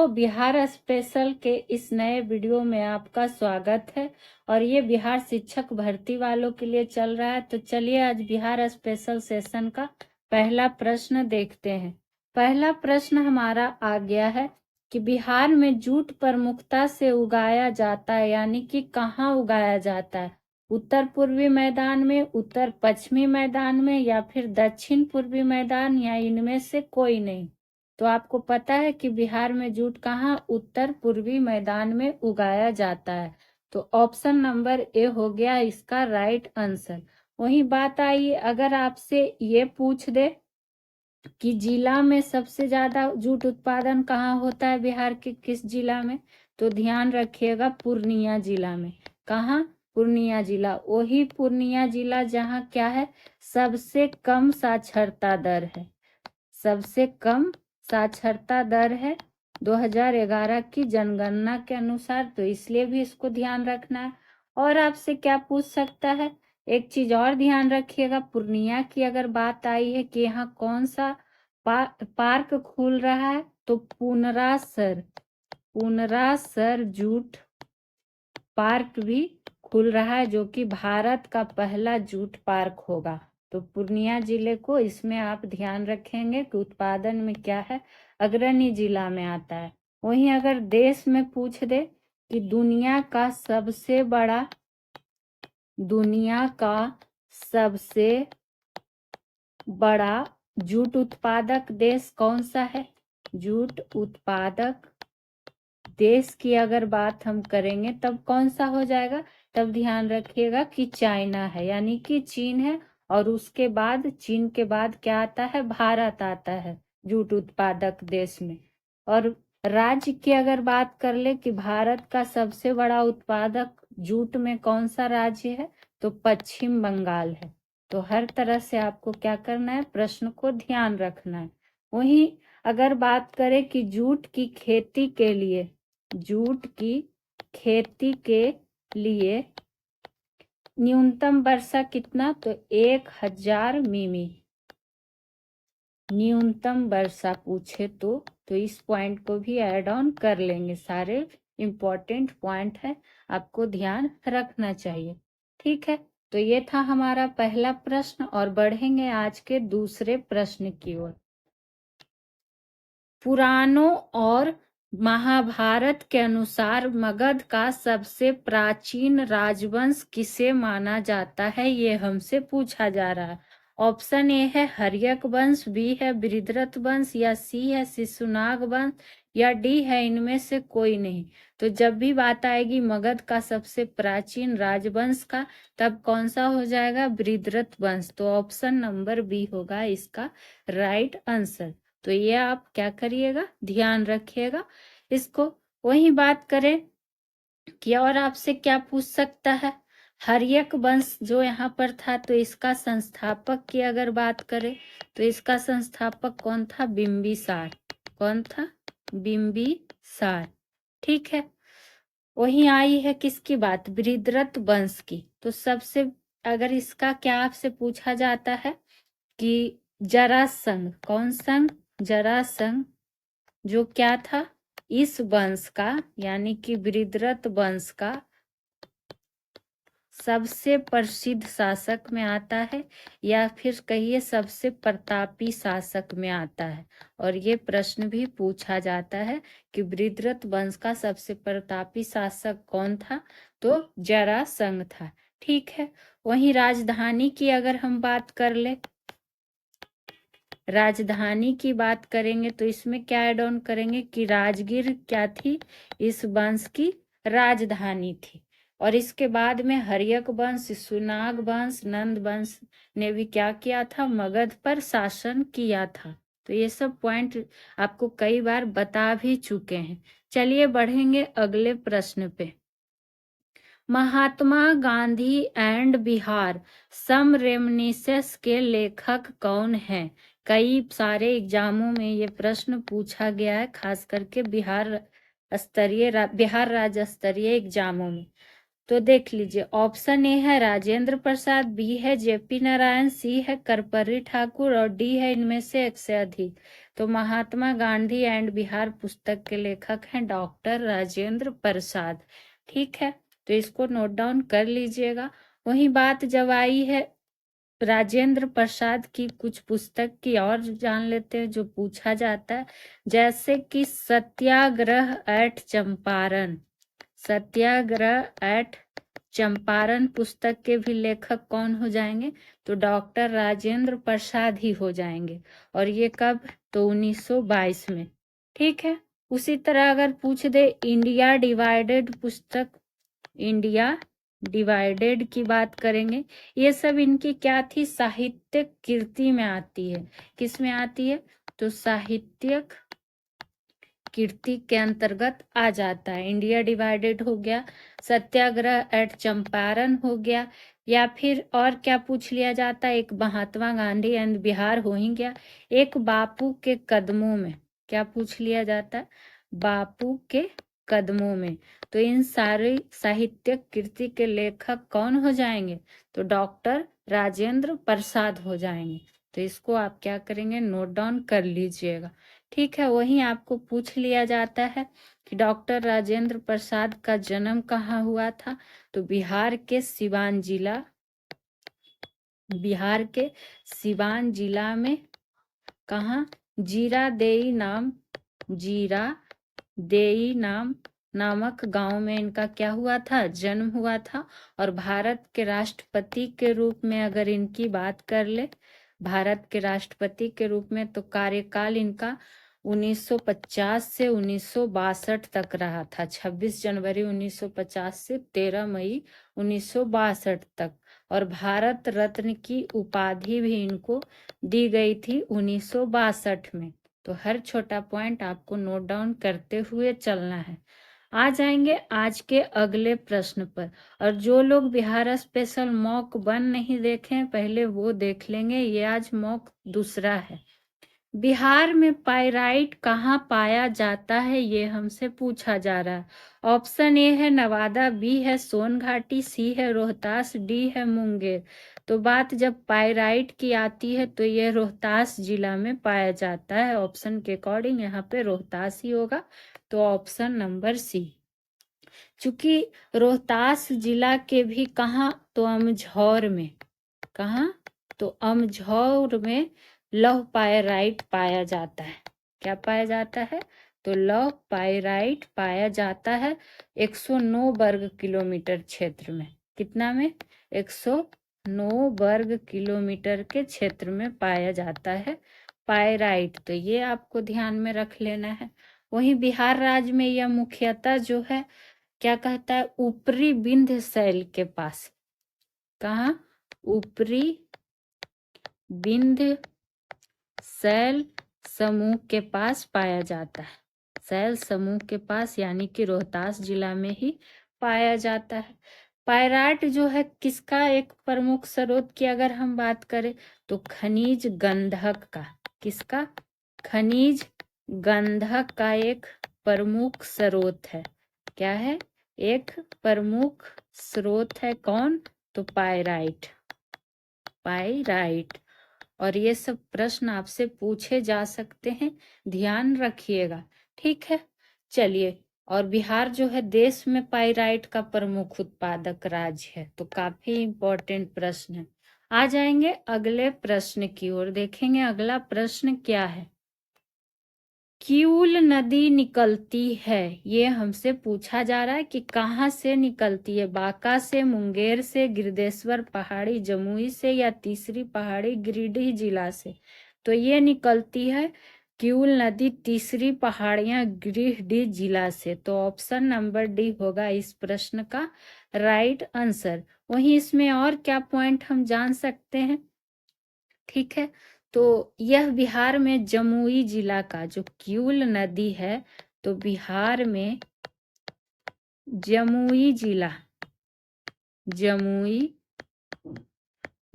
Bihar special के इस नए वीडियो में आपका स्वागत है। और ये बिहार शिक्षक भर्ती वालों के लिए चल रहा है। तो चलिए आज बिहार स्पेशल सेशन का पहला प्रश्न देखते हैं। पहला प्रश्न हमारा आ गया है कि बिहार में जूट प्रमुखता से उगाया जाता है, यानी कि कहाँ उगाया जाता है? उत्तर पूर्वी मैदान में, उत्तर पश्चिमी मैदान में, या फिर दक्षिण पूर्वी मैदान, या इनमें से कोई नहीं। तो आपको पता है कि बिहार में जूट कहाँ? उत्तर पूर्वी मैदान में उगाया जाता है। तो ऑप्शन नंबर ए हो गया इसका राइट आंसर। वही बात आई, अगर आपसे ये पूछ दे कि जिला में सबसे ज्यादा जूट उत्पादन कहाँ होता है बिहार के किस जिला में, तो ध्यान रखिएगा पूर्णिया जिला में। कहाँ? पूर्णिया जिला। वही पूर्णिया जिला जहाँ क्या है, सबसे कम साक्षरता दर है। सबसे कम साक्षरता दर है 2011 की जनगणना के अनुसार, तो इसलिए भी इसको ध्यान रखना है। और आपसे क्या पूछ सकता है, एक चीज और ध्यान रखिएगा, पूर्णिया की अगर बात आई है कि यहाँ कौन सा पार्क खुल रहा है, तो पुनरासर जूट पार्क भी खुल रहा है, जो कि भारत का पहला जूट पार्क होगा। तो पूर्णिया जिले को इसमें आप ध्यान रखेंगे कि उत्पादन में क्या है, अग्रणी जिला में आता है। वहीं अगर देश में पूछ दे कि दुनिया का सबसे बड़ा जूट उत्पादक देश कौन सा है, जूट उत्पादक देश की अगर बात हम करेंगे तब कौन सा हो जाएगा, तब ध्यान रखिएगा कि चाइना है, यानी कि चीन है। और उसके बाद चीन के बाद क्या आता है, भारत आता है जूट उत्पादक देश में। और राज्य की अगर बात कर ले कि भारत का सबसे बड़ा उत्पादक जूट में कौन सा राज्य है, तो पश्चिम बंगाल है। तो हर तरह से आपको क्या करना है, प्रश्न को ध्यान रखना है। वहीं अगर बात करें कि जूट की खेती के लिए न्यूनतम वर्षा कितना, तो 1000 मिमी न्यूनतम वर्षा पूछे तो इस पॉइंट को भी ऐड ऑन कर लेंगे। सारे इम्पोर्टेंट पॉइंट है, आपको ध्यान रखना चाहिए। ठीक है, तो ये था हमारा पहला प्रश्न और बढ़ेंगे आज के दूसरे प्रश्न की ओर। पुराणों और महाभारत के अनुसार मगध का सबसे प्राचीन राजवंश किसे माना जाता है, ये हमसे पूछा जा रहा है। ऑप्शन ए है हर्यक वंश, बी है बृहद्रथ वंश, या सी है शिशुनाग वंश, या डी है इनमें से कोई नहीं। तो जब भी बात आएगी मगध का सबसे प्राचीन राजवंश का, तब कौन सा हो जाएगा, बृहद्रथ वंश। तो ऑप्शन नंबर बी होगा इसका राइट आंसर। तो ये आप क्या करिएगा, ध्यान रखिएगा इसको। वही बात करें कि और आपसे क्या पूछ सकता है, हर्यक वंश जो यहाँ पर था, तो इसका संस्थापक की अगर बात करें तो इसका संस्थापक कौन था, बिंबिसार। कौन था, बिंबिसार। ठीक है, वही आई है किसकी बात, बृहद्रथ वंश की। तो सबसे अगर इसका क्या आपसे पूछा जाता है कि जरासंध, कौन संघ, जरासंध, जो क्या था इस वंश का, यानी कि बृहद्रथ वंश का सबसे प्रसिद्ध शासक में आता है, या फिर कहिए सबसे प्रतापी शासक में आता है। और ये प्रश्न भी पूछा जाता है कि बृहद्रथ वंश का सबसे प्रतापी शासक कौन था, तो जरासंध था। ठीक है, वहीं राजधानी की अगर हम बात कर ले, राजधानी की बात करेंगे तो इसमें क्या ऐड ऑन करेंगे कि राजगीर क्या थी, इस वंश की राजधानी थी। और इसके बाद में हर्यक वंश, शिशुनाग वंश, नंद वंश ने भी क्या किया था, मगध पर शासन किया था। तो ये सब पॉइंट आपको कई बार बता भी चुके हैं। चलिए बढ़ेंगे अगले प्रश्न पे। महात्मा गांधी एंड बिहार सम रेमनिसेस के लेखक कौन हैं? कई सारे एग्जामों में ये प्रश्न पूछा गया है, खास करके बिहार राज्य स्तरीय एग्जामों में। तो देख लीजिए, ऑप्शन ए है राजेंद्र प्रसाद, बी है जेपी नारायण, सी है कर्पूरी ठाकुर और डी है इनमें से एक से अधिक। तो महात्मा गांधी एंड बिहार पुस्तक के लेखक हैं डॉक्टर राजेंद्र प्रसाद। ठीक है, तो इसको नोट डाउन कर लीजिएगा। वही बात जब आई है राजेंद्र प्रसाद की, कुछ पुस्तक की और जान लेते हैं जो पूछा जाता है, जैसे कि सत्याग्रह एट चंपारण। सत्याग्रह एट चंपारण पुस्तक के भी लेखक कौन हो जाएंगे? तो डॉक्टर राजेंद्र प्रसाद ही हो जाएंगे। और ये कब? तो 1922 में। ठीक है, उसी तरह अगर पूछ दे इंडिया डिवाइडेड पुस्तक, इंडिया डिवाइडेड की बात करेंगे। ये सब इनकी क्या थी? साहित्यिक कृति में आती है। किस में आती है? तो साहित्यिक कीर्ति के अंतर्गत आ जाता है। इंडिया डिवाइडेड हो गया, सत्याग्रह एट चंपारण हो गया, या फिर और क्या पूछ लिया जाता है? एक महात्मा गांधी एंड बिहार हो ही गया। एक बापू के कदमों में, क्या पूछ लिया जाता है? बापू के कदमों में। तो इन सारी साहित्यिक कृति के लेखक कौन हो जाएंगे? तो डॉक्टर राजेंद्र प्रसाद हो जाएंगे। तो इसको आप क्या करेंगे? नोट डाउन कर लीजिएगा। ठीक है, वहीं आपको पूछ लिया जाता है कि डॉक्टर राजेंद्र प्रसाद का जन्म कहाँ हुआ था? तो बिहार के सिवान जिला, बिहार के सिवान जिला में कहाँ? जीरादेई नाम, जीरादेई नामक गांव में इनका क्या हुआ था? जन्म हुआ था। और भारत के राष्ट्रपति के रूप में अगर इनकी बात कर ले, भारत के राष्ट्रपति के रूप में, तो कार्यकाल इनका 1950 से 1962 तक रहा था। 26 जनवरी 1950 से 13 मई 1962 तक। और भारत रत्न की उपाधि भी इनको दी गई थी 1962 में। तो हर छोटा पॉइंट आपको नोट डाउन करते हुए चलना है। आ जाएंगे आज के अगले प्रश्न पर। और जो लोग बिहार स्पेशल मॉक 1 नहीं देखें पहले वो देख लेंगे, ये आज मॉक दूसरा है। बिहार में पाइराइट कहाँ पाया जाता है, ये हमसे पूछा जा रहा है। ऑप्शन ए है नवादा, बी है सोनघाटी, सी है रोहतास, डी है मुंगेर। तो बात जब पाइराइट की आती है तो ये रोहतास जिला में पाया जाता है। ऑप्शन के अकॉर्डिंग यहाँ पे रोहतास ही होगा। तो ऑप्शन नंबर सी। चूंकि रोहतास जिला के भी कहाँ? तो अमझौर में। कहाँ? तो अमझौर में लौह पाइराइट पाया जाता है। क्या पाया जाता है? तो लौह पाइराइट पाया जाता है 109 वर्ग किलोमीटर क्षेत्र में। कितना में? 109 वर्ग किलोमीटर के क्षेत्र में पाया जाता है पाइराइट। तो ये आपको ध्यान में रख लेना है। वहीं बिहार राज्य में यह मुख्यतः जो है क्या कहता है? ऊपरी विंध्य शैल के पास। कहाँ? ऊपरी विंध्य शैल समूह के पास पाया जाता है। शैल समूह के पास, यानी कि रोहतास जिला में ही पाया जाता है। पाइराइट जो है किसका एक प्रमुख स्रोत की अगर हम बात करें तो खनिज गंधक का। किसका? खनिज गंधक का एक प्रमुख स्रोत है। क्या है? एक प्रमुख स्रोत है। कौन? तो पाइराइट। पाइराइट। और ये सब प्रश्न आपसे पूछे जा सकते हैं, ध्यान रखिएगा। ठीक है, चलिए। और बिहार जो है देश में पाइराइट का प्रमुख उत्पादक राज्य है। तो काफी इम्पोर्टेंट प्रश्न है। आ जाएंगे अगले प्रश्न की ओर। देखेंगे अगला प्रश्न क्या है। किऊल नदी निकलती है, ये हमसे पूछा जा रहा है कि कहाँ से निकलती है। बांका से, मुंगेर से, गिरदेश्वर पहाड़ी जमुई से, या तीसरी पहाड़ी गिरिडीह जिला से। तो ये निकलती है किऊल नदी तीसरी पहाड़ियां गिरिडीह जिला से। तो ऑप्शन नंबर डी होगा इस प्रश्न का राइट आंसर। वहीं इसमें और क्या पॉइंट हम जान सकते हैं? ठीक है, तो यह बिहार में जमुई जिला का जो किऊल नदी है, तो बिहार में जमुई जिला, जमुई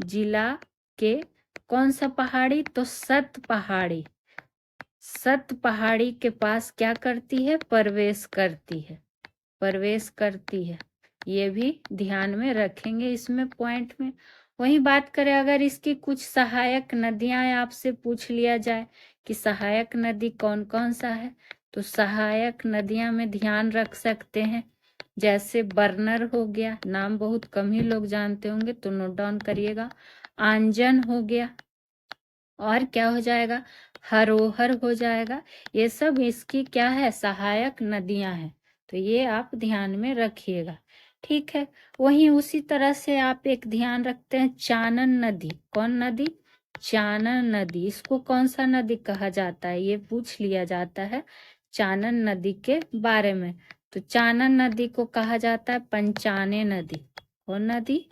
जिला के कौन सा पहाड़ी? तो सत पहाड़ी। सत पहाड़ी के पास क्या करती है? प्रवेश करती है। प्रवेश करती है। ये भी ध्यान में रखेंगे इसमें पॉइंट में। वही बात करें अगर इसकी कुछ सहायक नदियां आपसे पूछ लिया जाए कि सहायक नदी कौन कौन सा है, तो सहायक नदियां में ध्यान रख सकते हैं, जैसे बरनर हो गया, नाम बहुत कम ही लोग जानते होंगे तो नोट डाउन करिएगा। आंजन हो गया, और क्या हो जाएगा, हरोहर हो जाएगा। ये सब इसकी क्या है, सहायक नदियां हैं, तो ये आप ध्यान में रखिएगा। ठीक है, वहीं उसी तरह से आप एक ध्यान रखते हैं चानन नदी। कौन नदी, चानन नदी। इसको कौन सा नदी कहा जाता है, ये पूछ लिया जाता है चानन नदी के बारे में। तो चानन नदी को कहा जाता है पंचाने नदी। कौन नदी,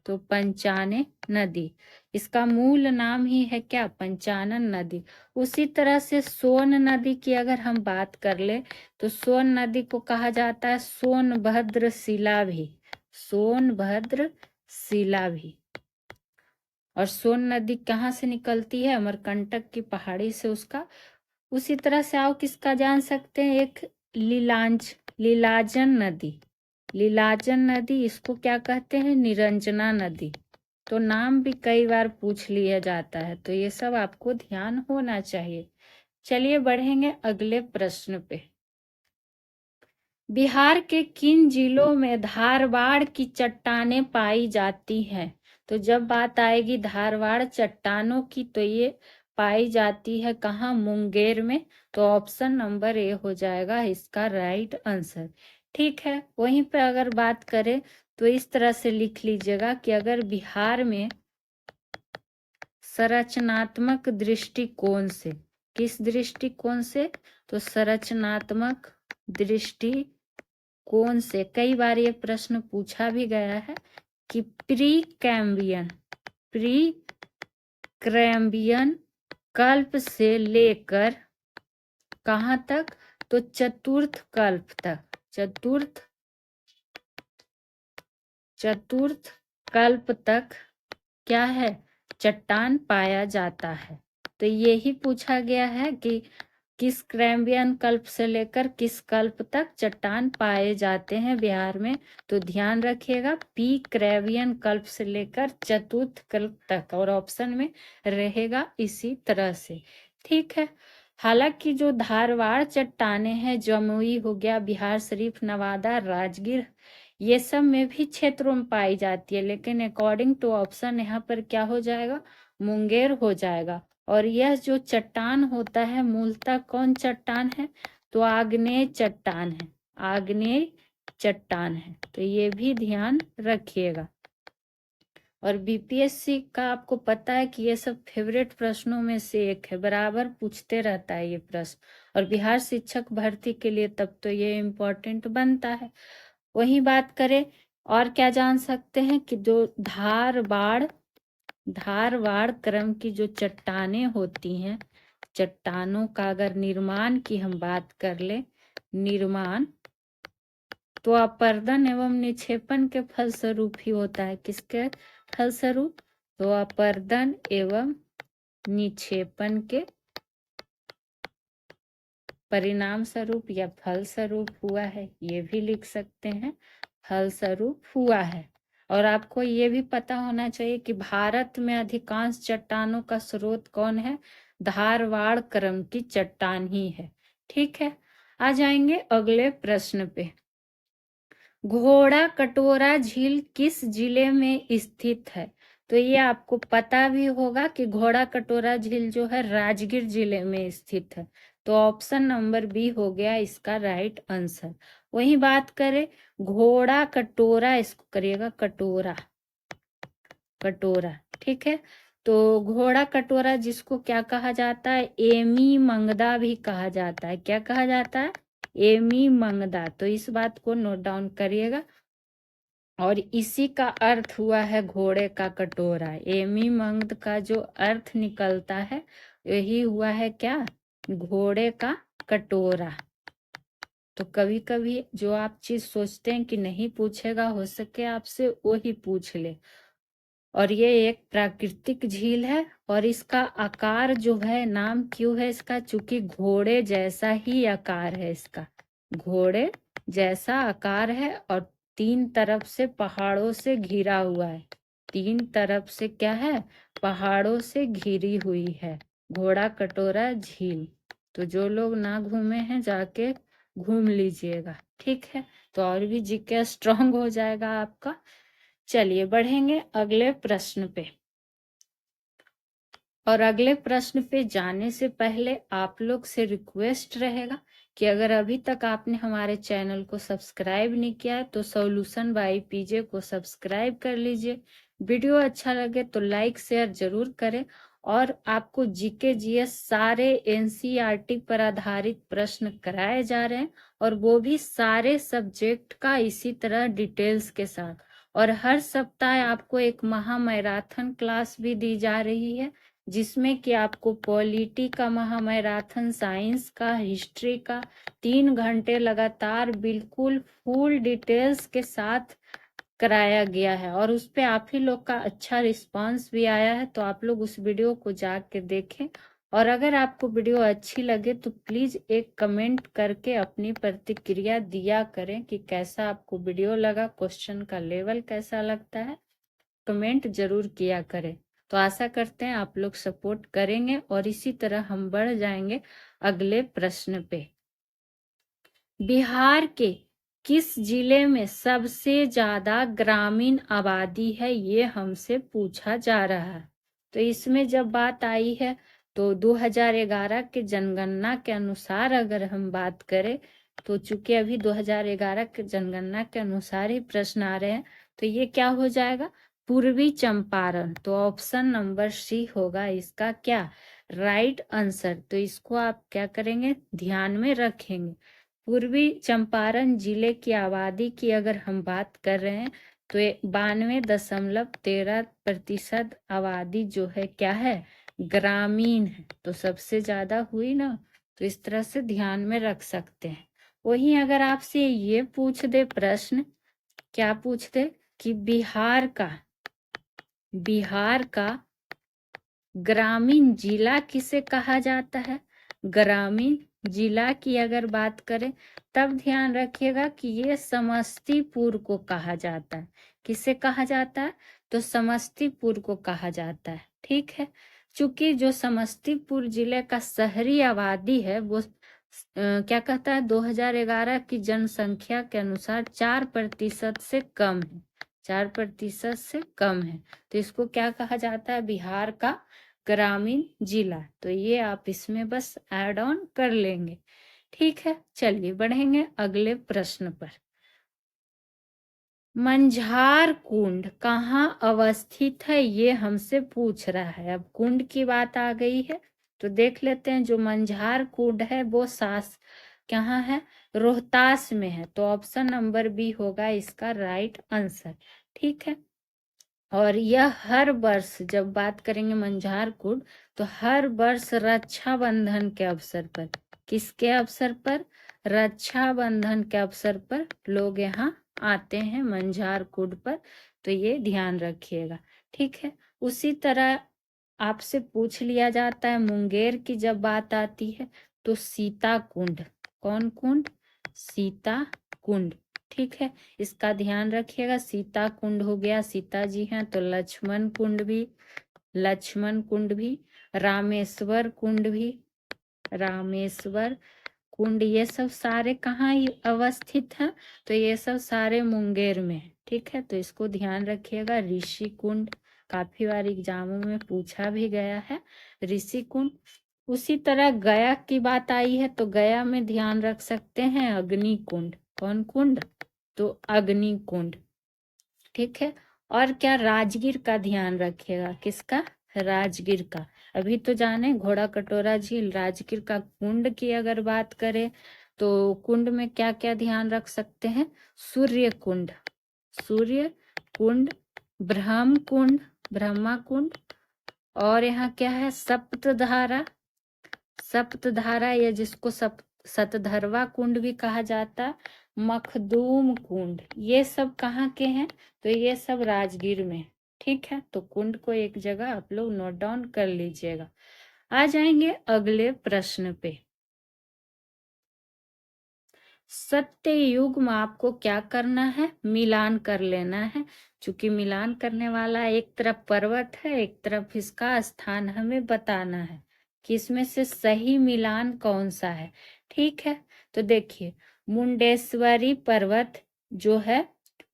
तो पंचाने नदी। इसका मूल नाम ही है क्या, पंचानन नदी। उसी तरह से सोन नदी की अगर हम बात कर ले तो सोन नदी को कहा जाता है सोनभद्र शिला भी। सोनभद्र शिला भी। और सोन नदी कहाँ से निकलती है, अमरकंटक की पहाड़ी से उसका। उसी तरह से आओ किसका जान सकते हैं, एक लीलाजन नदी। लीलाजन नदी, इसको क्या कहते हैं, निरंजना नदी। तो नाम भी कई बार पूछ लिया जाता है, तो ये सब आपको ध्यान होना चाहिए। चलिए बढ़ेंगे अगले प्रश्न पे। बिहार के किन जिलों में धारवाड़ की चट्टानें पाई जाती हैं। तो जब बात आएगी धारवाड़ चट्टानों की तो ये पाई जाती है कहाँ, मुंगेर में। तो ऑप्शन नंबर ए हो जाएगा इसका राइट आंसर। ठीक है, वहीं पे अगर बात करें तो इस तरह से लिख लीजिएगा कि अगर बिहार में संरचनात्मक दृष्टिकोण से, किस दृष्टिकोण से, तो संरचनात्मक दृष्टिकोण से, कई बार ये प्रश्न पूछा भी गया है कि प्री कैम्बियन कल्प से लेकर कहाँ तक, तो चतुर्थ कल्प तक, चतुर्थ कल्प तक क्या है, चट्टान पाया जाता है। तो यही पूछा गया है कि किस कैम्बियन कल्प से लेकर किस कल्प तक चट्टान पाए जाते हैं बिहार में। तो ध्यान रखिएगा पी कैम्बियन कल्प से लेकर चतुर्थ कल्प तक, और ऑप्शन में रहेगा इसी तरह से। ठीक है, हालांकि जो धारवाड़ चट्टाने हैं, जमुई हो गया, बिहार शरीफ, नवादा, राजगीर, ये सब में भी क्षेत्रों में पाई जाती है, लेकिन अकॉर्डिंग टू ऑप्शन यहाँ पर क्या हो जाएगा, मुंगेर हो जाएगा। और यह जो चट्टान होता है मूलतः कौन चट्टान है, तो आग्नेय चट्टान है, आग्नेय चट्टान है। तो ये भी ध्यान रखिएगा। और बीपीएससी का आपको पता है कि ये सब फेवरेट प्रश्नों में से एक है, बराबर पूछते रहता है ये प्रश्न, और बिहार शिक्षक भर्ती के लिए तब तो ये इम्पोर्टेंट बनता है। वही बात करें और क्या जान सकते हैं कि जो धारवाड़ क्रम की जो चट्टानें होती हैं, चट्टानों का अगर निर्माण की हम बात कर ले, निर्माण तो अपर्दन एवं निक्षेपण के फलस्वरूप ही होता है। किसके फलस्वरूप, तो अपर्दन एवं निक्षेपण के परिणाम स्वरूप या फल स्वरूप हुआ है, ये भी लिख सकते हैं, फल स्वरूप हुआ है। और आपको ये भी पता होना चाहिए कि भारत में अधिकांश चट्टानों का स्रोत कौन है, धारवाड़ क्रम की चट्टान ही है। ठीक है, आ जाएंगे अगले प्रश्न पे। घोड़ा कटोरा झील किस जिले में स्थित है। तो ये आपको पता भी होगा कि घोड़ा कटोरा झील जो है राजगीर जिले में स्थित है। तो ऑप्शन नंबर बी हो गया इसका राइट आंसर। वही बात करें घोड़ा कटोरा, इसको करिएगा कटोरा, कटोरा। ठीक है, तो घोड़ा कटोरा जिसको क्या कहा जाता है, एमी मंगदा भी कहा जाता है। क्या कहा जाता है, एमी मंगदा। तो इस बात को नोट डाउन करिएगा। और इसी का अर्थ हुआ है घोड़े का कटोरा। एमी मंगद का जो अर्थ निकलता है यही हुआ है क्या, घोड़े का कटोरा। तो कभी कभी जो आप चीज सोचते हैं कि नहीं पूछेगा, हो सके आपसे वही पूछ ले। और ये एक प्राकृतिक झील है और इसका आकार जो है, नाम क्यों है इसका, चूंकि घोड़े जैसा ही आकार है इसका, घोड़े जैसा आकार है। और तीन तरफ से पहाड़ों से घिरा हुआ है। तीन तरफ से क्या है? पहाड़ों से घिरी हुई है। घोड़ा कटोरा झील। तो जो लोग ना घूमे हैं जाके घूम लीजिएगा, ठीक है। तो और भी जीके स्ट्रांग हो जाएगा आपका। चलिए बढ़ेंगे अगले प्रश्न पे। और अगले प्रश्न पे जाने से पहले आप लोग से रिक्वेस्ट रहेगा कि अगर अभी तक आपने हमारे चैनल को सब्सक्राइब नहीं किया है तो सॉल्यूशन बाय पीजे को सब्सक्राइब कर लीजिए। वीडियो अच्छा लगे तो लाइक शेयर जरूर करें। और आपको जीके जीएस सारे एनसीईआरटी पर आधारित प्रश्न कराए जा रहे हैं, और वो भी सारे सब्जेक्ट का इसी तरह डिटेल्स के साथ। और हर सप्ताह आपको एक महामैराथन क्लास भी दी जा रही है, जिसमें कि आपको पॉलिटी का महामैराथन, साइंस का, हिस्ट्री का 3 घंटे लगातार बिल्कुल फुल डिटेल्स के साथ कराया गया है। और उस पे आप ही लोग का अच्छा रिस्पांस भी आया है, तो आप लोग उस वीडियो को जाके देखें। और अगर आपको वीडियो अच्छी लगे तो प्लीज एक कमेंट करके अपनी प्रतिक्रिया दिया करें कि कैसा आपको वीडियो लगा, क्वेश्चन का लेवल कैसा लगता है, कमेंट जरूर किया करें। तो आशा करते हैं आप लोग सपोर्ट करेंगे और इसी तरह हम बढ़ जाएंगे अगले प्रश्न पे। बिहार के किस जिले में सबसे ज्यादा ग्रामीण आबादी है, ये हमसे पूछा जा रहा है। तो इसमें जब बात आई है तो 2011 के जनगणना के अनुसार अगर हम बात करें, तो चूंकि अभी 2011 के जनगणना के अनुसार ही प्रश्न आ रहे हैं, तो ये क्या हो जाएगा? पूर्वी चंपारण। तो ऑप्शन नंबर सी होगा इसका क्या? Right answer. तो इसको आप क्या करेंगे? ध्यान में रखेंगे। पूर्वी चंपारण जिले की आबादी की अगर हम बात कर रहे हैं तो 92.13% आबादी जो है क्या है? ग्रामीण है। तो सबसे ज्यादा हुई ना, तो इस तरह से ध्यान में रख सकते हैं। वहीं अगर आपसे ये पूछ दे प्रश्न, क्या पूछ दे कि बिहार का ग्रामीण जिला किसे कहा जाता है? ग्रामीण जिला की अगर बात करें तब ध्यान रखिएगा कि ये समस्तीपुर को कहा जाता है। किसे कहा जाता है? तो समस्तीपुर को कहा जाता है, ठीक है। चूंकि जो समस्तीपुर जिले का शहरी आबादी है वो क्या कहता है, 2011 की जनसंख्या के अनुसार 4% से कम है। 4% से कम है। तो इसको क्या कहा जाता है? बिहार का ग्रामीण जिला। तो ये आप इसमें बस ऐड ऑन कर लेंगे, ठीक है। चलिए बढ़ेंगे अगले प्रश्न पर। मंझार कुंड कहाँ अवस्थित है, ये हमसे पूछ रहा है। अब कुंड की बात आ गई है तो देख लेते हैं। जो मंझार कुंड है वो कहाँ है? रोहतास में है। तो ऑप्शन नंबर बी होगा इसका राइट आंसर, ठीक है। और यह हर वर्ष जब बात करेंगे मंझार कुंड, तो हर वर्ष रक्षाबंधन के अवसर पर, किसके अवसर पर? रक्षाबंधन के अवसर पर लोग यहाँ आते हैं मंझार कुंड पर। तो ये ध्यान रखिएगा, ठीक है। उसी तरह आपसे पूछ लिया जाता है मुंगेर की जब बात आती है तो सीता कुंड। कौन कुंड? सीता कुंड, ठीक है। इसका ध्यान रखिएगा। सीता कुंड हो गया, सीता जी हैं, तो लक्ष्मण कुंड भी, रामेश्वर कुंड भी, रामेश्वर कुंड, ये सब सारे कहाँ अवस्थित हैं? तो ये सब सारे मुंगेर में है, ठीक है। तो इसको ध्यान रखिएगा। ऋषि कुंड काफी बार एग्जामों में पूछा भी गया है, ऋषि कुंड। उसी तरह गया की बात आई है तो गया में ध्यान रख सकते हैं अग्नि कुंड। कौन कुंड? तो अग्नि कुंड, ठीक है। और क्या? राजगीर का ध्यान रखिएगा। किसका? राजगीर का। अभी तो जाने घोड़ा कटोरा झील। राजगीर का कुंड की अगर बात करें तो कुंड में क्या क्या ध्यान रख सकते हैं? सूर्य कुंड, सूर्य कुंड, ब्रह्म कुंड, ब्रह्मा कुंड, और यहाँ क्या है? सप्तधारा, सप्तधारा या जिसको सतधरवा कुंड भी कहा जाता, मखदूम कुंड, ये सब कहाँ के हैं? तो ये सब राजगीर में, ठीक है। तो कुंड को एक जगह आप लोग नोट डाउन कर लीजिएगा। आ जाएंगे अगले प्रश्न पे। सत्य युग्म आपको क्या करना है, मिलान कर लेना है। चूंकि मिलान करने वाला एक तरफ पर्वत है, एक तरफ इसका स्थान हमें बताना है कि इसमें से सही मिलान कौन सा है। ठीक है, तो देखिए मुंडेश्वरी पर्वत जो है,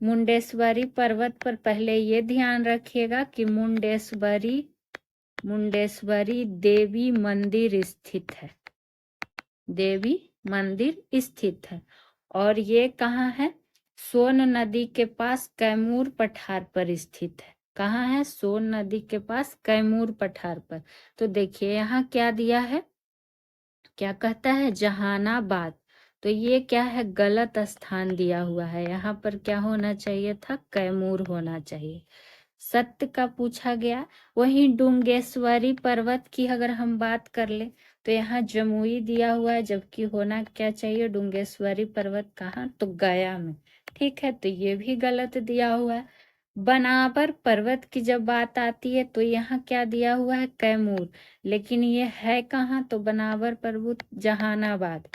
मुंडेश्वरी पर्वत पर पहले ये ध्यान रखिएगा कि मुंडेश्वरी देवी मंदिर स्थित है, देवी मंदिर स्थित है। और ये कहाँ है, सोन नदी के पास कैमूर पठार पर स्थित है। कहाँ है, सोन नदी के पास कैमूर पठार पर। तो देखिए यहाँ क्या दिया है, क्या कहता है, जहानाबाद। तो ये क्या है, गलत स्थान दिया हुआ है। यहाँ पर क्या होना चाहिए था, कैमूर होना चाहिए। सत्य का पूछा गया। वहीं डुंगेश्वरी पर्वत की अगर हम बात कर ले तो यहाँ जमुई दिया हुआ है, जबकि होना क्या चाहिए, डुंगेश्वरी पर्वत कहाँ, तो गया में। ठीक है, तो ये भी गलत दिया हुआ है। बनावर पर्वत की जब बात आती है तो यहाँ क्या दिया हुआ है, कैमूर, लेकिन ये है कहाँ, तो बनावर पर्वत जहानाबाद।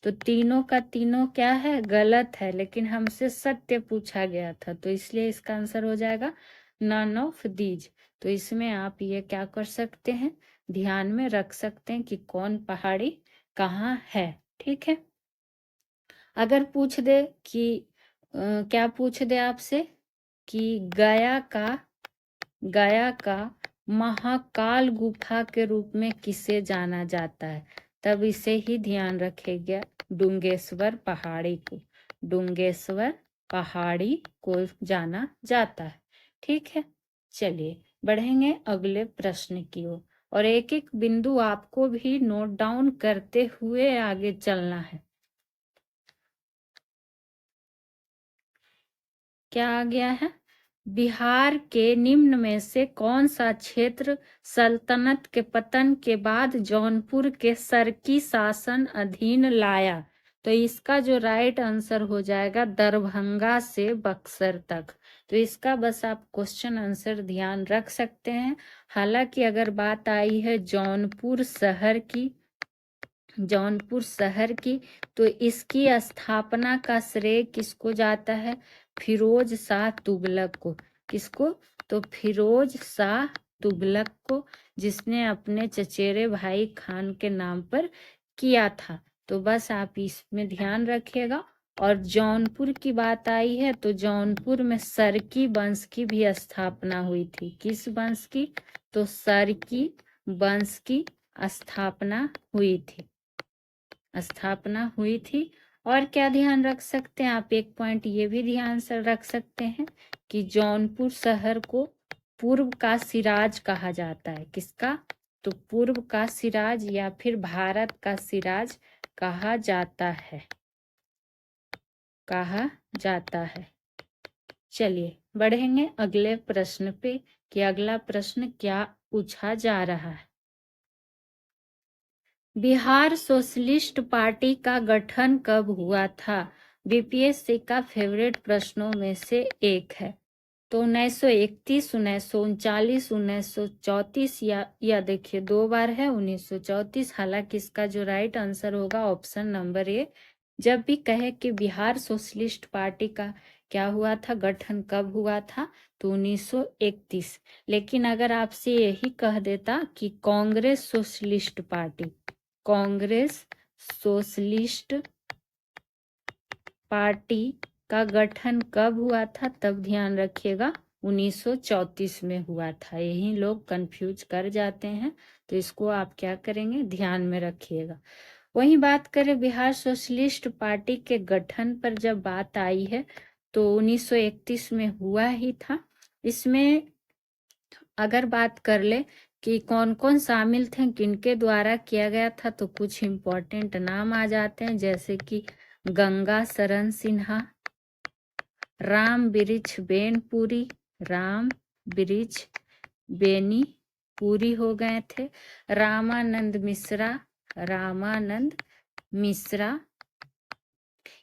तो तीनों का तीनों क्या है, गलत है, लेकिन हमसे सत्य पूछा गया था, तो इसलिए इसका आंसर हो जाएगा नन ऑफ दीज। तो इसमें आप ये क्या कर सकते हैं, ध्यान में रख सकते हैं कि कौन पहाड़ी कहाँ है। ठीक है, अगर पूछ दे कि क्या पूछ दे आपसे कि गया का महाकाल गुफा के रूप में किसे जाना जाता है, तब इसे ही ध्यान रखेगा, डुंगेश्वर पहाड़ी को, डुंगेश्वर पहाड़ी को जाना जाता है। ठीक है, चलिए बढ़ेंगे अगले प्रश्न की ओर, और एक एक बिंदु आपको भी नोट डाउन करते हुए आगे चलना है। क्या आ गया है, बिहार के निम्न में से कौन सा क्षेत्र सल्तनत के पतन के बाद जौनपुर के सरकी शासन अधीन लाया, तो इसका जो राइट आंसर हो जाएगा दरभंगा से बक्सर तक। तो इसका बस आप क्वेश्चन आंसर ध्यान रख सकते हैं। हालांकि अगर बात आई है जौनपुर शहर की, जौनपुर शहर की, तो इसकी स्थापना का श्रेय किसको जाता है, फिरोज शाह तुगलक को। किसको, तो फिरोज शाह तुगलक को, जिसने अपने चचेरे भाई खान के नाम पर किया था। तो बस आप इसमें ध्यान रखिएगा। और जौनपुर की बात आई है तो जौनपुर में सरकी वंश की भी स्थापना हुई थी। किस वंश की, तो सरकी वंश की स्थापना हुई थी। और क्या ध्यान रख सकते हैं आप, एक पॉइंट ये भी ध्यान से रख सकते हैं कि जौनपुर शहर को पूर्व का सिराज कहा जाता है। किसका, तो पूर्व का सिराज या फिर भारत का सिराज कहा जाता है, कहा जाता है। चलिए बढ़ेंगे अगले प्रश्न पे कि अगला प्रश्न क्या पूछा जा रहा है। बिहार सोशलिस्ट पार्टी का गठन कब हुआ था, बीपीएससी का फेवरेट प्रश्नों में से एक है। तो 1931, 1939, 1934 या देखिए दो बार है 1934। हालांकि इसका जो राइट आंसर होगा ऑप्शन नंबर ए। जब भी कहे कि बिहार सोशलिस्ट पार्टी का क्या हुआ था, गठन कब हुआ था, तो 1931। लेकिन अगर आपसे यही कह देता कि Congress socialist party, Congress socialist party का गठन कब हुआ था, तब ध्यान रखिएगा 1934 में हुआ था। यही लोग कंफ्यूज कर जाते हैं, तो इसको आप क्या करेंगे, ध्यान में रखिएगा। वहीं बात करें बिहार सोशलिस्ट पार्टी के गठन पर जब बात आई है तो 1931 में हुआ ही था। इसमें अगर बात कर ले कि कौन कौन शामिल थे, किनके द्वारा किया गया था, तो कुछ इम्पोर्टेंट नाम आ जाते हैं, जैसे कि गंगा शरण सिन्हा, राम वृक्ष बेनपुरी, राम वृक्ष बेनी पूरी हो गए थे, रामानंद मिश्रा,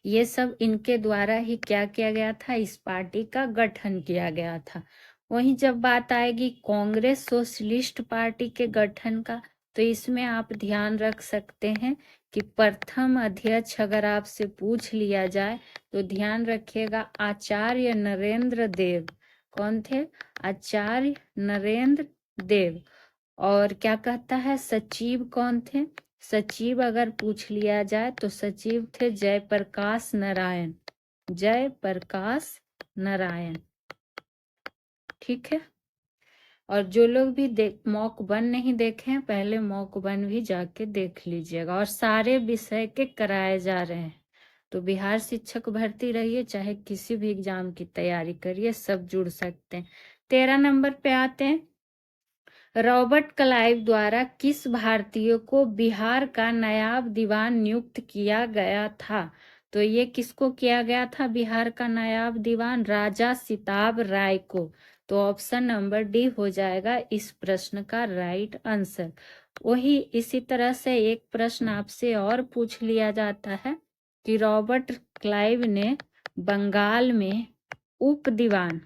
ये सब इनके द्वारा ही क्या किया गया था, इस पार्टी का गठन किया गया था। वहीं जब बात आएगी कांग्रेस सोशलिस्ट पार्टी के गठन का, तो इसमें आप ध्यान रख सकते हैं कि प्रथम अध्यक्ष अगर आपसे पूछ लिया जाए तो ध्यान रखिएगा आचार्य नरेंद्र देव। कौन थे? आचार्य नरेंद्र देव। और क्या कहता है सचिव कौन थे? सचिव अगर पूछ लिया जाए तो सचिव थे जयप्रकाश नारायण। जयप्रकाश नारायण। ठीक है। और जो लोग भी मॉक वन नहीं देखे हैं पहले मॉक वन भी जाके देख लीजिएगा। और सारे विषय के कराए जा रहे हैं, तो बिहार शिक्षक भर्ती रहिए चाहे किसी भी एग्जाम की तैयारी करिए, सब जुड़ सकते हैं। 13 नंबर पे आते हैं। रॉबर्ट क्लाइव द्वारा किस भारतीय को बिहार का नायब दीवान नियुक्त किया गया था? तो ये किसको किया गया था बिहार का नायब दीवान? राजा सिताब राय को। तो ऑप्शन नंबर डी हो जाएगा इस प्रश्न का राइट आंसर। वही इसी तरह से एक प्रश्न आपसे और पूछ लिया जाता है कि रॉबर्ट क्लाइव ने बंगाल में उप दीवान,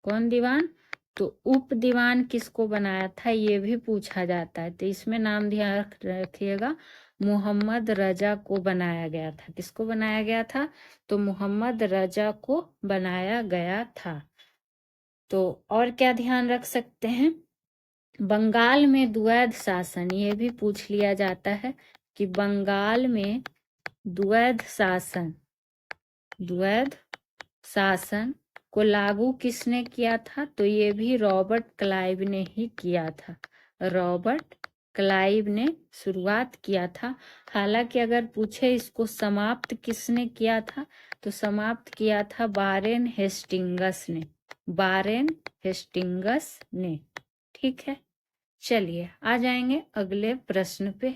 कौन दीवान? तो उप दीवान किसको बनाया था ये भी पूछा जाता है। तो इसमें नाम ध्यान रखिएगा, मोहम्मद रजा को बनाया गया था। किसको बनाया गया था? तो मोहम्मद रजा को बनाया गया था। तो और क्या ध्यान रख सकते हैं? बंगाल में द्वैध शासन, ये भी पूछ लिया जाता है कि बंगाल में द्वैध शासन को लागू किसने किया था? तो ये भी रॉबर्ट क्लाइव ने ही किया था। रॉबर्ट क्लाइव ने शुरुआत किया था। हालांकि अगर पूछे इसको समाप्त किसने किया था तो समाप्त किया था वारेन हेस्टिंगस ने। वारेन हेस्टिंगस ने। ठीक है, चलिए आ जाएंगे अगले प्रश्न पे।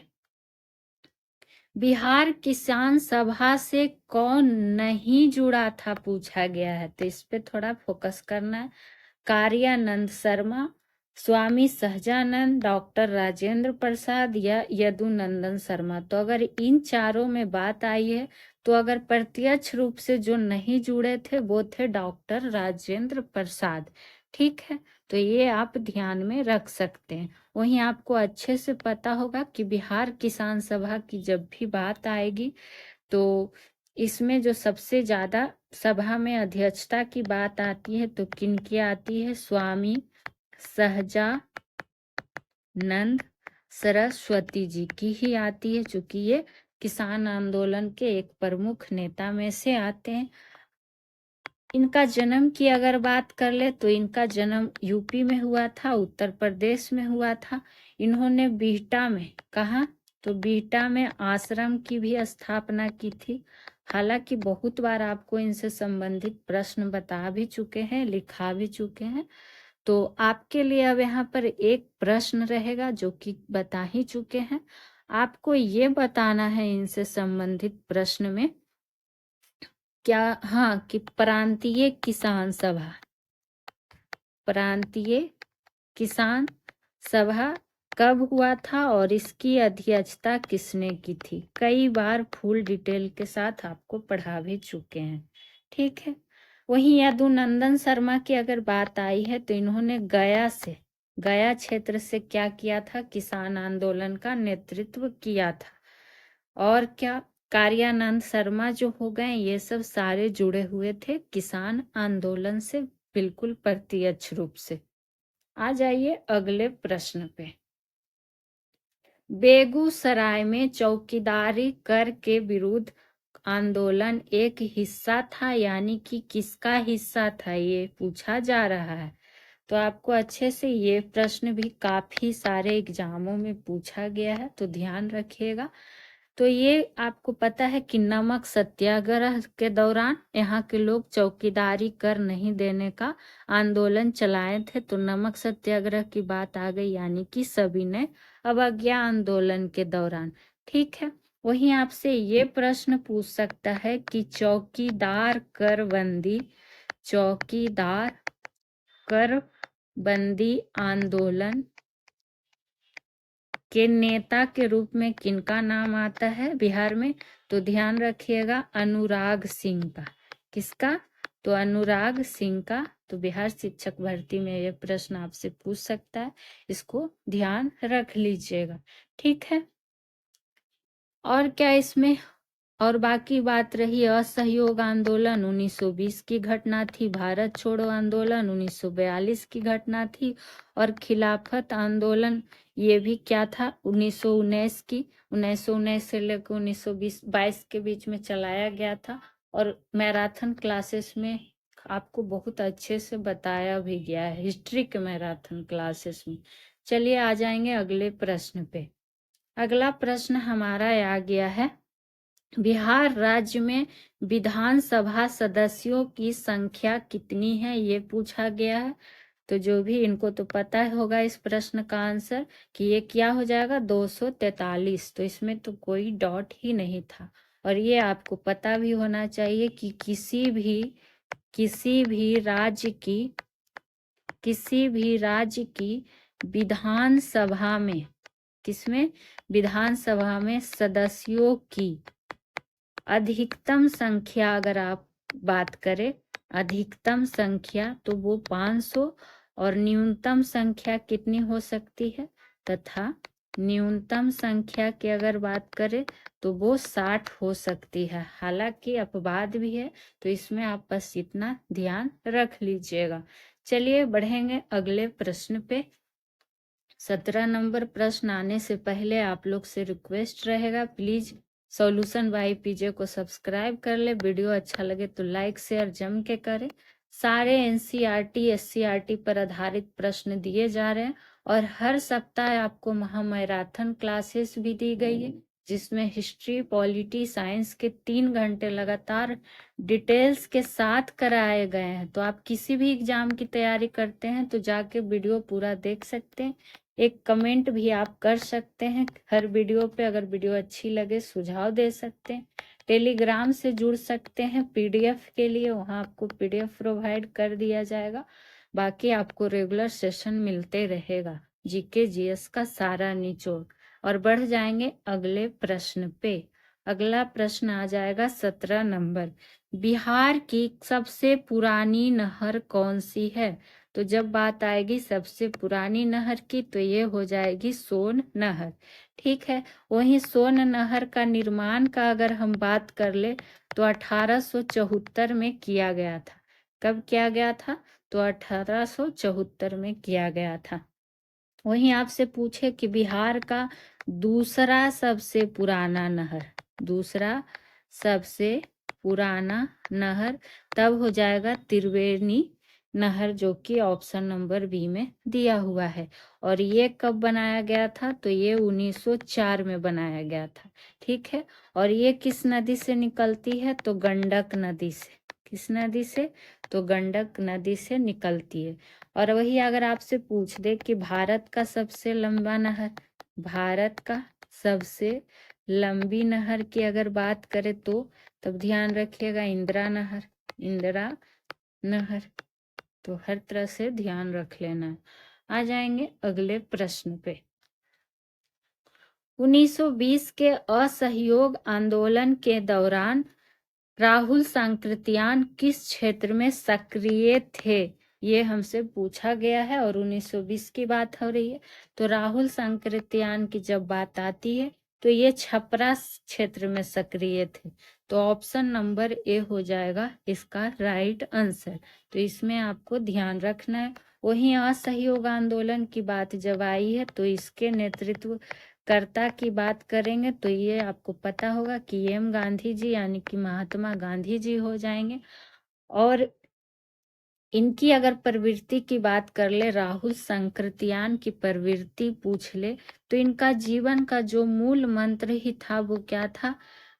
बिहार किसान सभा से कौन नहीं जुड़ा था पूछा गया है, तो इस पे थोड़ा फोकस करना है। कार्यानंद शर्मा, स्वामी सहजानंद, डॉक्टर राजेंद्र प्रसाद या यदुनंदन शर्मा। तो अगर इन चारों में बात आई है तो अगर प्रत्यक्ष रूप से जो नहीं जुड़े थे वो थे डॉक्टर राजेंद्र प्रसाद। ठीक है, तो ये आप ध्यान में रख सकते हैं। वहीं आपको अच्छे से पता होगा कि बिहार किसान सभा की जब भी बात आएगी तो इसमें जो सबसे ज्यादा सभा में अध्यक्षता की बात आती है तो किनकी आती है? स्वामी सहजानंद सरस्वती जी की ही आती है, चूंकि ये किसान आंदोलन के एक प्रमुख नेता में से आते हैं। इनका जन्म की अगर बात कर ले तो इनका जन्म यूपी में हुआ था, उत्तर प्रदेश में हुआ था। इन्होंने बिहटा में, कहा? तो बिहटा में आश्रम की भी स्थापना की थी। हालांकि बहुत बार आपको इनसे संबंधित प्रश्न बता भी चुके हैं, लिखा भी चुके हैं। तो आपके लिए अब यहाँ पर एक प्रश्न रहेगा जो कि बता ही चुके हैं। आपको ये बताना है इनसे संबंधित प्रश्न में क्या, हाँ, कि प्रांतीय किसान सभा, प्रांतीय किसान सभा कब हुआ था और इसकी अध्यक्षता किसने की थी? कई बार फुल डिटेल के साथ आपको पढ़ा भी चुके हैं। ठीक है। वहीं यदुनंदन शर्मा की अगर बात आई है तो इन्होंने गया क्षेत्र से क्या किया था? किसान आंदोलन का नेतृत्व किया था। और क्या, कार्यानंद शर्मा जो हो गए ये सब सारे जुड़े हुए थे किसान आंदोलन से बिल्कुल प्रत्यक्ष रूप से। आ जाइए अगले प्रश्न पे। बेगूसराय में चौकीदारी कर के विरुद्ध आंदोलन एक हिस्सा था, यानी कि किसका हिस्सा था ये पूछा जा रहा है। तो आपको अच्छे से ये प्रश्न भी काफी सारे एग्जामों में पूछा गया है, तो ध्यान रखिएगा। तो ये आपको पता है कि नमक सत्याग्रह के दौरान यहाँ के लोग चौकीदारी कर नहीं देने का आंदोलन चलाए थे, तो नमक सत्याग्रह की बात आ गई, यानी कि सभी ने अवज्ञा आंदोलन के दौरान। ठीक है। वहीं आपसे ये प्रश्न पूछ सकता है कि चौकीदार कर बंदी आंदोलन के नेता के रूप में किनका नाम आता है बिहार में? तो ध्यान रखिएगा अनुराग सिंह का। किसका? तो अनुराग सिंह का। तो बिहार शिक्षक भर्ती में ये प्रश्न आपसे पूछ सकता है, इसको ध्यान रख लीजिएगा। ठीक है। और क्या इसमें, और बाकी बात रही असहयोग आंदोलन 1920 की घटना थी, भारत छोड़ो आंदोलन 1942 की घटना थी, और खिलाफत आंदोलन ये भी क्या था 1919 की, 1919 से लेकर 1922 के बीच में चलाया गया था। और मैराथन क्लासेस में आपको बहुत अच्छे से बताया भी गया है, हिस्ट्री के मैराथन क्लासेस में। चलिए आ जाएंगे अगले प्रश्न पे। अगला प्रश्न हमारा आ गया है, बिहार राज्य में विधानसभा सदस्यों की संख्या कितनी है, ये पूछा गया है। तो जो भी, इनको तो पता होगा इस प्रश्न का आंसर कि ये क्या हो जाएगा 243। तो इसमें तो कोई डॉट ही नहीं था। और ये आपको पता भी होना चाहिए कि किसी भी राज्य की विधानसभा में, किसमें, विधानसभा में सदस्यों की अधिकतम संख्या अगर आप बात करें, अधिकतम संख्या तो वो 500, और न्यूनतम संख्या कितनी हो सकती है, तथा न्यूनतम संख्या की अगर बात करें तो वो 60 हो सकती है। हालांकि अपवाद भी है, तो इसमें आप बस इतना ध्यान रख लीजिएगा। चलिए बढ़ेंगे अगले प्रश्न पे। 17 नंबर प्रश्न आने से पहले आप लोग से रिक्वेस्ट रहेगा, प्लीज सॉल्यूशन बाय पीजे को सब्सक्राइब कर ले, वीडियो अच्छा लगे तो लाइक शेयर जम के करें। सारे एनसीईआरटी एससीईआरटी पर आधारित प्रश्न दिए जा रहे हैं, और हर सप्ताह आपको महामैराथन क्लासेस भी दी गई है, जिसमें हिस्ट्री पॉलिटी साइंस के 3 घंटे लगातार डिटेल्स के साथ कराए गए हैं। तो आप किसी भी एग्जाम की तैयारी करते हैं तो जाके वीडियो पूरा देख सकते हैं। एक कमेंट भी आप कर सकते हैं हर वीडियो पे, अगर वीडियो अच्छी लगे सुझाव दे सकते हैं। टेलीग्राम से जुड़ सकते हैं पीडीएफ के लिए, वहाँ आपको पीडीएफ प्रोवाइड कर दिया जाएगा। बाकी आपको रेगुलर सेशन मिलते रहेगा, जीके जीएस का सारा निचोड़। और बढ़ जाएंगे अगले प्रश्न पे। अगला प्रश्न आ जाएगा 17 नंबर, बिहार की सबसे पुरानी नहर कौन सी है। तो जब बात आएगी सबसे पुरानी नहर की तो ये हो जाएगी सोन नहर। ठीक है, वहीं सोन नहर का निर्माण का अगर हम बात कर ले तो 1874 में किया गया था। कब किया गया था, तो 1874 में किया गया था। वहीं आपसे पूछे कि बिहार का दूसरा सबसे पुराना नहर, दूसरा सबसे पुराना नहर, तब हो जाएगा त्रिवेणी नहर, जो कि ऑप्शन नंबर बी में दिया हुआ है। और ये कब बनाया गया था, तो ये 1904 में बनाया गया था। ठीक है, और ये किस नदी से निकलती है, तो गंडक नदी से। किस नदी से, तो गंडक नदी से निकलती है। और वही अगर आपसे पूछ दे कि भारत का सबसे लंबा नहर, भारत का सबसे लंबी नहर की अगर बात करें तो तब ध्यान रखिएगा इंदिरा नहर, इंदिरा नहर। तो हर तरह से ध्यान रख लेना। आ जाएंगे अगले प्रश्न पे। 1920 के असहयोग आंदोलन के दौरान राहुल सांकृत्यान किस क्षेत्र में सक्रिय थे, ये हमसे पूछा गया है। और 1920 की बात हो रही है, तो राहुल सांकृत्यान की जब बात आती है तो ये छपरा क्षेत्र में सक्रिय थे। तो ऑप्शन नंबर ए हो जाएगा इसका राइट आंसर। तो इसमें आपको ध्यान रखना है। वहीं असहयोग आंदोलन की बात जब आई है तो इसके नेतृत्व कर्ता की बात करेंगे तो ये आपको पता होगा कि एम गांधी जी यानी कि महात्मा गांधी जी हो जाएंगे। और इनकी अगर प्रवृत्ति की बात कर ले, राहुल सांकृत्यान की प्रवृत्ति पूछ ले, तो इनका जीवन का जो मूल मंत्र ही था वो क्या था,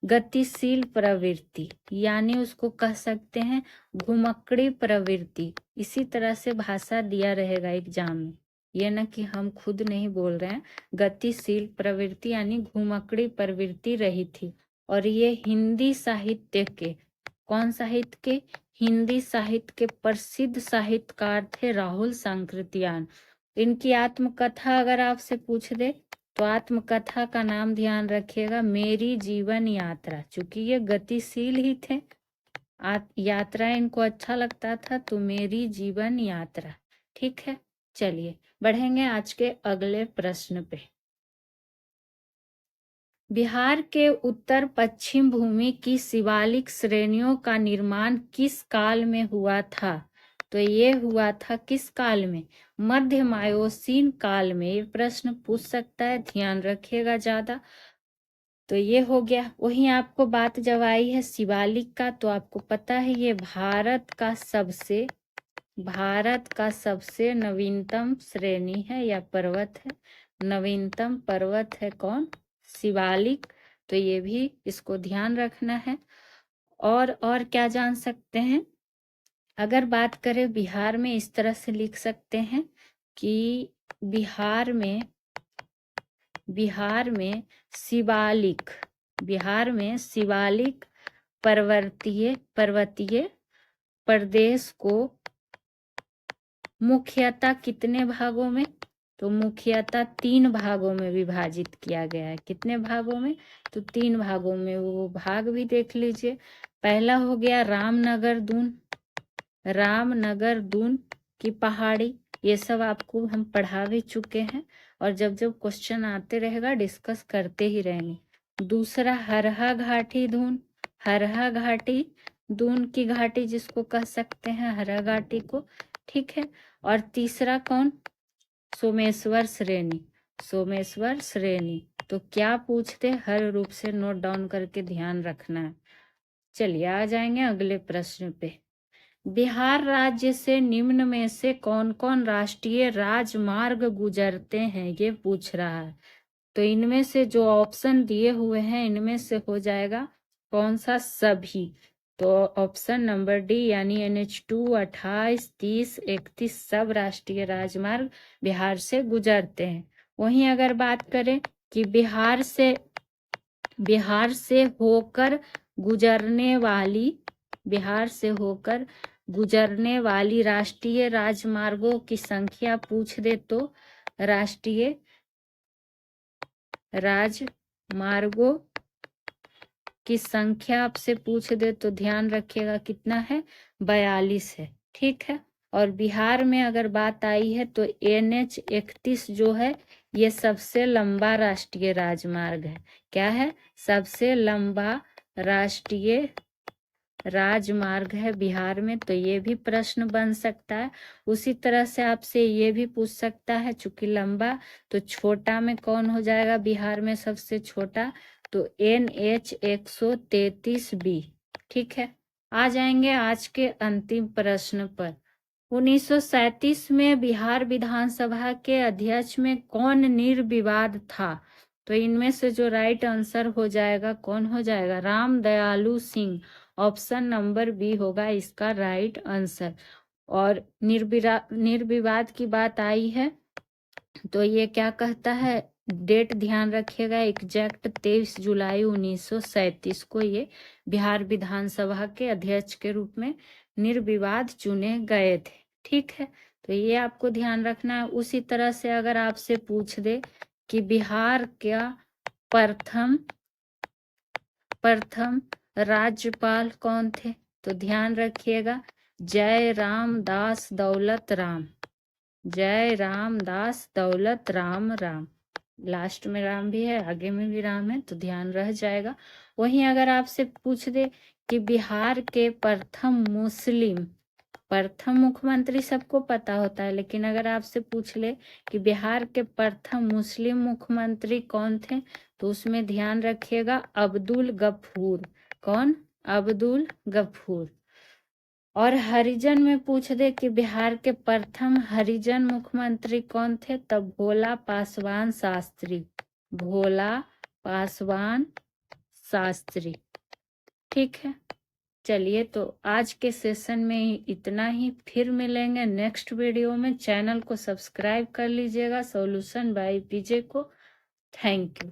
गतिशील प्रवृत्ति, यानी उसको कह सकते हैं घुमक्कड़ी प्रवृत्ति। इसी तरह से भाषा दिया रहेगा एग्जाम में, ये ना कि हम खुद नहीं बोल रहे हैं। गतिशील प्रवृत्ति यानी घुमक्कड़ी प्रवृत्ति रही थी। और ये हिंदी साहित्य के, कौन साहित्य के, हिंदी साहित्य के प्रसिद्ध साहित्यकार थे राहुल सांकृत्यान। इनकी आत्मकथा अगर आपसे पूछ दे तो आत्मकथा का नाम ध्यान रखिएगा मेरी जीवन यात्रा। चूंकि ये गतिशील ही थे, यात्रा इनको अच्छा लगता था, तो मेरी जीवन यात्रा। ठीक है, चलिए बढ़ेंगे आज के अगले प्रश्न पे। बिहार के उत्तर पश्चिम भूमि की शिवालिक श्रेणियों का निर्माण किस काल में हुआ था? तो ये हुआ था किस काल में? मध्य मायोसीन काल में। ये प्रश्न पूछ सकता है, ध्यान रखिएगा ज्यादा। तो ये हो गया। वहीं आपको बात जब आई है शिवालिक का, तो आपको पता है ये भारत का सबसे नवीनतम श्रेणी है या पर्वत है। नवीनतम पर्वत है कौन? शिवालिक। तो ये भी इसको ध्यान रखना है। और क्या जान सकते हैं? अगर बात करें बिहार में, इस तरह से लिख सकते हैं कि बिहार में शिवालिक पर्वतीय प्रदेश को मुख्यतः कितने भागों में? तो मुख्यतः 3 भागों में विभाजित किया गया है। कितने भागों में? तो 3 भागों में। वो भाग भी देख लीजिए। पहला हो गया रामनगर दून की पहाड़ी। ये सब आपको हम पढ़ा भी चुके हैं, और जब जब क्वेश्चन आते रहेगा डिस्कस करते ही रहेंगे। दूसरा हरहा घाटी दून की घाटी जिसको कह सकते हैं, हरहा घाटी को। ठीक है। और तीसरा कौन? सोमेश्वर श्रेणी। तो क्या पूछते? हर रूप से नोट डाउन करके ध्यान रखना है। चलिए आ जाएंगे अगले प्रश्न पे। बिहार राज्य से निम्न में से कौन कौन राष्ट्रीय राजमार्ग गुजरते हैं? ये पूछ रहा है। तो इनमें से जो ऑप्शन दिए हुए हैं, इनमें से हो जाएगा कौन सा? सभी। तो ऑप्शन नंबर डी, यानी NH2, 28, 30, 31 सब राष्ट्रीय राजमार्ग बिहार से गुजरते हैं। वहीं अगर बात करें कि बिहार से होकर गुजरने वाली राष्ट्रीय राजमार्गों की संख्या पूछ दे, तो राष्ट्रीय राजमार्गों की संख्या आपसे पूछ दे तो ध्यान रखिएगा कितना है? 42 है। ठीक है। और बिहार में अगर बात आई है तो NH 31 जो है ये सबसे लंबा राष्ट्रीय राजमार्ग है। क्या है? सबसे लंबा राष्ट्रीय राजमार्ग है बिहार में। तो ये भी प्रश्न बन सकता है। उसी तरह से आपसे ये भी पूछ सकता है, चूंकि लंबा, तो छोटा में कौन हो जाएगा बिहार में सबसे छोटा? तो NH 133B। ठीक है। आ जाएंगे आज के अंतिम प्रश्न पर। 1937 में बिहार विधानसभा के अध्यक्ष में कौन निर्विवाद था? तो इनमें से जो राइट आंसर हो जाएगा, कौन हो जाएगा? राम दयालु सिंह। ऑप्शन नंबर बी होगा इसका राइट आंसर। और निर्विवाद की बात आई है तो ये क्या कहता है? डेट ध्यान रखिएगा, एग्जैक्ट 23 जुलाई 1937 को ये बिहार विधानसभा के अध्यक्ष के रूप में निर्विवाद चुने गए थे। ठीक है। तो ये आपको ध्यान रखना है। उसी तरह से अगर आपसे पूछ दे कि बिहार का प्रथम राज्यपाल कौन थे, तो ध्यान रखिएगा जय राम दास दौलत राम। लास्ट में राम भी है, आगे में भी राम है, तो ध्यान रह जाएगा। वहीं अगर आपसे पूछ दे कि बिहार के प्रथम मुख्यमंत्री सबको पता होता है, लेकिन अगर आपसे पूछ ले कि बिहार के प्रथम मुस्लिम मुख्यमंत्री कौन थे, तो उसमें ध्यान रखिएगा अब्दुल गफूर। कौन? अब्दुल गफूर। और हरिजन में पूछ दे कि बिहार के प्रथम हरिजन मुख्यमंत्री कौन थे, तब भोला पासवान शास्त्री। ठीक है। चलिए, तो आज के सेशन में इतना ही। फिर मिलेंगे नेक्स्ट वीडियो में। चैनल को सब्सक्राइब कर लीजिएगा, सॉल्यूशन बाय पीजे को। Thank you.